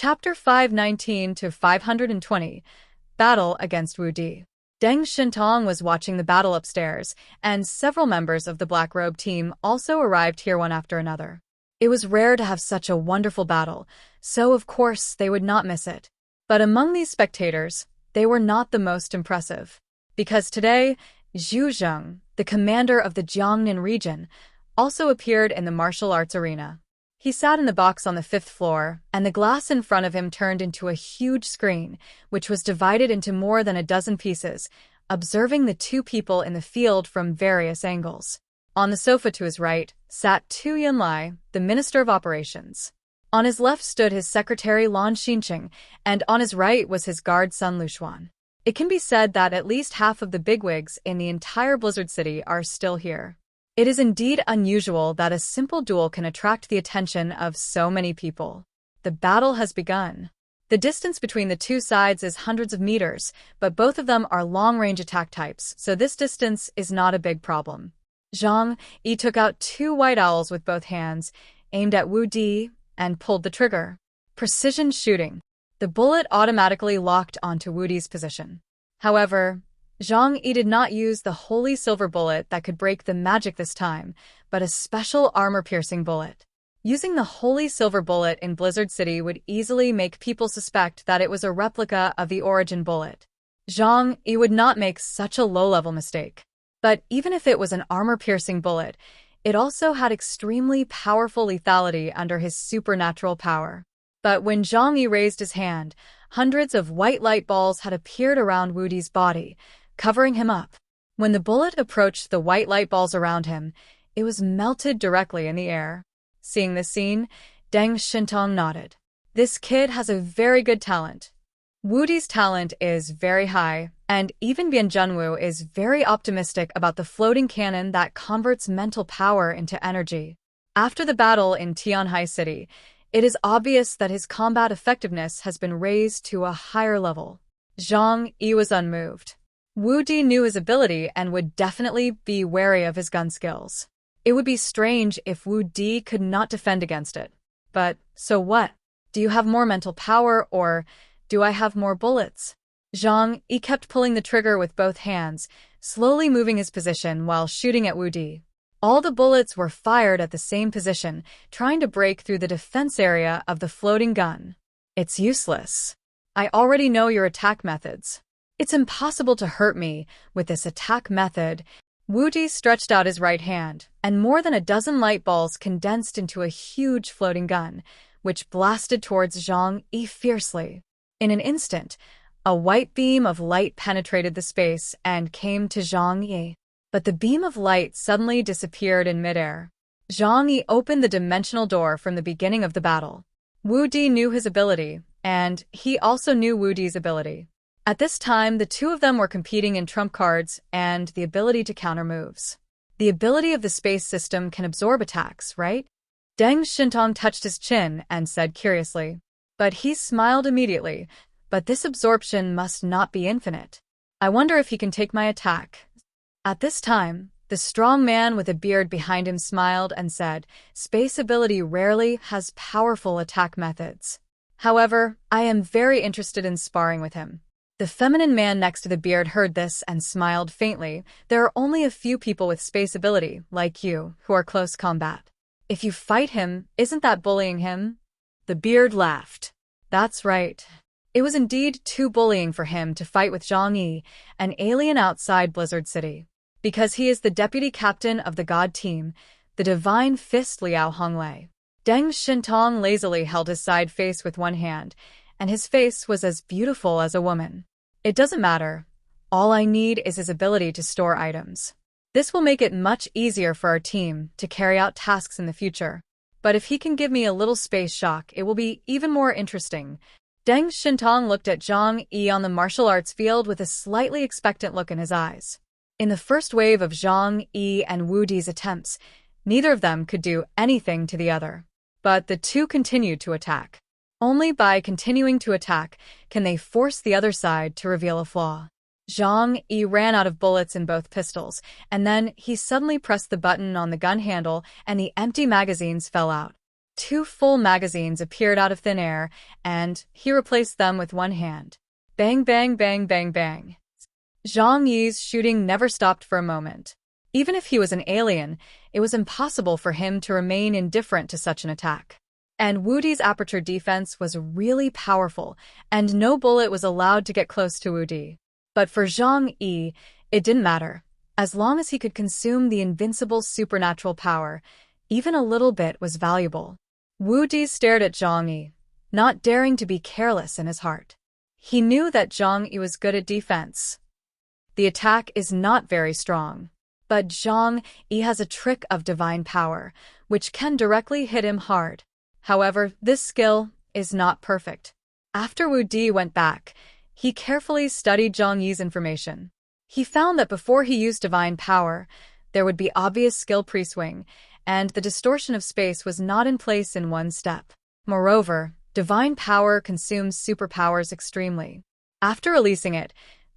Chapter 519 to 520 Battle against Wu Di. Deng Shintong was watching the battle upstairs, and several members of the Black Robe team also arrived here one after another. It was rare to have such a wonderful battle, so of course they would not miss it. But among these spectators, they were not the most impressive. Because today, Zhu Zheng, the commander of the Jiangnan region, also appeared in the martial arts arena. He sat in the box on the 5th floor, and the glass in front of him turned into a huge screen, which was divided into more than a dozen pieces, observing the two people in the field from various angles. On the sofa to his right sat Tu Yunlai, the Minister of Operations. On his left stood his secretary Lan Xinqing, and on his right was his guard Sun Luxuan. It can be said that at least half of the bigwigs in the entire Blizzard City are still here. It is indeed unusual that a simple duel can attract the attention of so many people. The battle has begun. The distance between the two sides is hundreds of meters, but both of them are long-range attack types, so this distance is not a big problem. Zanghyi took out two white owls with both hands, aimed at Wu Di, and pulled the trigger. Precision shooting. The bullet automatically locked onto Wu Di's position. However, Zanghyi did not use the holy silver bullet that could break the magic this time, but a special armor-piercing bullet. Using the holy silver bullet in Blizzard City would easily make people suspect that it was a replica of the origin bullet. Zanghyi would not make such a low-level mistake. But even if it was an armor-piercing bullet, it also had extremely powerful lethality under his supernatural power. But when Zanghyi raised his hand, hundreds of white light balls had appeared around Wu Di's body, covering him up. When the bullet approached the white light balls around him, it was melted directly in the air. Seeing this scene, Deng Shintong nodded. This kid has a very good talent. Wu Di's talent is very high, and even Bian Junwu is very optimistic about the floating cannon that converts mental power into energy. After the battle in Tianhai City, it is obvious that his combat effectiveness has been raised to a higher level. Zanghyi was unmoved. Wu Di knew his ability and would definitely be wary of his gun skills. It would be strange if Wu Di could not defend against it. But, so what? Do you have more mental power, or do I have more bullets? Zanghyi kept pulling the trigger with both hands, slowly moving his position while shooting at Wu Di. All the bullets were fired at the same position, trying to break through the defense area of the floating gun. It's useless. I already know your attack methods. It's impossible to hurt me with this attack method. Wu Di stretched out his right hand, and more than a dozen light balls condensed into a huge floating gun, which blasted towards Zanghyi fiercely. In an instant, a white beam of light penetrated the space and came to Zanghyi. But the beam of light suddenly disappeared in midair. Zanghyi opened the dimensional door from the beginning of the battle. Wu Di knew his ability, and he also knew Wu Di's ability. At this time, the two of them were competing in trump cards and the ability to counter moves. The ability of the space system can absorb attacks, right? Deng Shintong touched his chin and said curiously. But he smiled immediately. But this absorption must not be infinite. I wonder if he can take my attack. At this time, the strong man with a beard behind him smiled and said, space ability rarely has powerful attack methods. However, I am very interested in sparring with him. The feminine man next to the beard heard this and smiled faintly. There are only a few people with space ability, like you, who are close combat. If you fight him, isn't that bullying him? The beard laughed. That's right. It was indeed too bullying for him to fight with Zanghyi, an alien outside Blizzard City. Because he is the deputy captain of the god team, the divine fist Liao Honglei. Deng Shintong lazily held his side face with one hand, and his face was as beautiful as a woman. It doesn't matter. All I need is his ability to store items. This will make it much easier for our team to carry out tasks in the future. But if he can give me a little space shock, it will be even more interesting. Deng Shintong looked at Zanghyi on the martial arts field with a slightly expectant look in his eyes. In the first wave of Zanghyi and Wu Di's attempts, neither of them could do anything to the other. But the two continued to attack. Only by continuing to attack can they force the other side to reveal a flaw. Zanghyi ran out of bullets in both pistols, and then he suddenly pressed the button on the gun handle and the empty magazines fell out. 2 full magazines appeared out of thin air, and he replaced them with one hand. Bang, bang, bang, bang, bang. Zhangyi's shooting never stopped for a moment. Even if he was an alien, it was impossible for him to remain indifferent to such an attack. And Wu Di's aperture defense was really powerful, and no bullet was allowed to get close to Wu Di. But for Zhangyi, it didn't matter. As long as he could consume the invincible supernatural power, even a little bit was valuable. Wu Di stared at Zhangyi, not daring to be careless in his heart. He knew that Zhangyi was good at defense. The attack is not very strong, but Zhangyi has a trick of divine power, which can directly hit him hard. However, this skill is not perfect. After Wu Di went back, he carefully studied Zhangyi's information. He found that before he used divine power, there would be obvious skill pre-swing, and the distortion of space was not in place in one step. Moreover, divine power consumes superpowers extremely. After releasing it,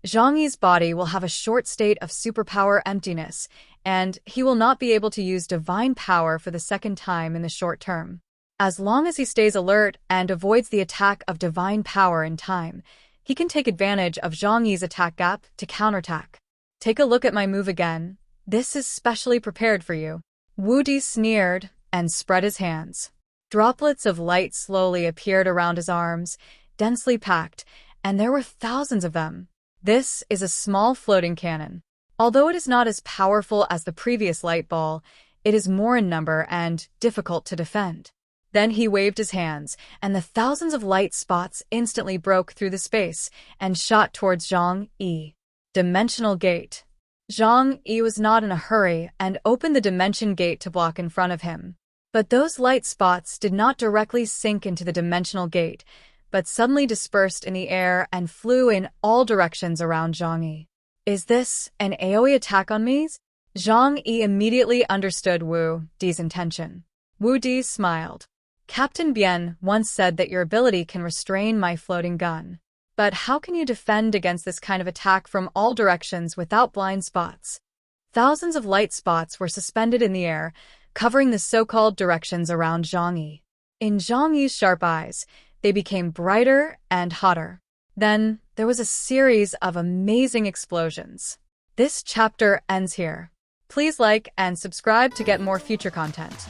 Zhangyi's body will have a short state of superpower emptiness, and he will not be able to use divine power for the second time in the short term. As long as he stays alert and avoids the attack of divine power in time, he can take advantage of Zhangyi's attack gap to counterattack. Take a look at my move again. This is specially prepared for you. Wu Di sneered and spread his hands. Droplets of light slowly appeared around his arms, densely packed, and there were thousands of them. This is a small floating cannon. Although it is not as powerful as the previous light ball, it is more in number and difficult to defend. Then he waved his hands, and the thousands of light spots instantly broke through the space and shot towards Zhangyi. Dimensional gate. Zhangyi was not in a hurry and opened the dimension gate to block in front of him. But those light spots did not directly sink into the dimensional gate, but suddenly dispersed in the air and flew in all directions around Zhangyi. Is this an AoE attack on me? Zhangyi immediately understood Wu Di's intention. Wu Di smiled. Captain Bien once said that your ability can restrain my floating gun. But how can you defend against this kind of attack from all directions without blind spots? Thousands of light spots were suspended in the air, covering the so-called directions around Zhangyi. In Zhangyi's sharp eyes, they became brighter and hotter. Then, there was a series of amazing explosions. This chapter ends here. Please like and subscribe to get more future content.